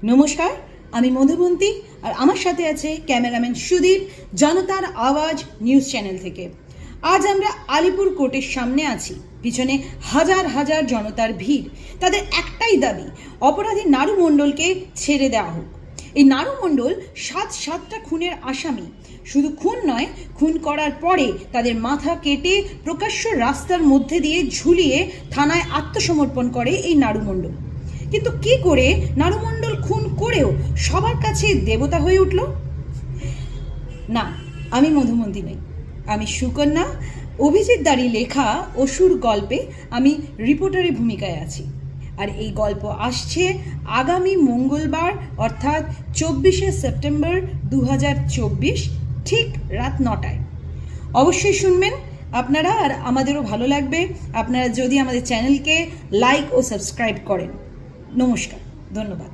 নমস্কার, আমি মধুবন্তী আর আমার সাথে আছে ক্যামেরাম্যান সুদীপ, জনতার আওয়াজ নিউজ চ্যানেল থেকে। আজ আমরা আলিপুর কোর্টের সামনে আছি। পিছনে হাজার হাজার জনতার ভিড়। তাদের একটাই দাবি, অপরাধী নারু মণ্ডলকে ছেড়ে দেওয়া হোক। এই নারু মণ্ডল সাতটা খুনের আসামি। শুধু খুন নয়, খুন করার পরে তাদের মাথা কেটে প্রকাশ্য রাস্তার মধ্যে দিয়ে ঝুলিয়ে থানায় আত্মসমর্পণ করে এই নারু মণ্ডল। কিন্তু কি করে নারু মণ্ডল খুন করেও সবার কাছে দেবতা হয়ে উঠল? না, আমি মধুমন্তী নই, আমি সুকন্যা। অভিজিৎ দাঁড়ি লেখা অসুর গল্পে আমি রিপোর্টারের ভূমিকায় আছি। আর এই গল্প আসছে আগামী মঙ্গলবার অর্থাৎ 24শে সেপ্টেম্বর 2024 ঠিক রাত 9টায়। অবশ্যই শুনবেন আপনারা, আর আমাদেরও ভালো লাগবে আপনারা যদি আমাদের চ্যানেলকে লাইক ও সাবস্ক্রাইব করেন। নমস্কার, ধন্যবাদ।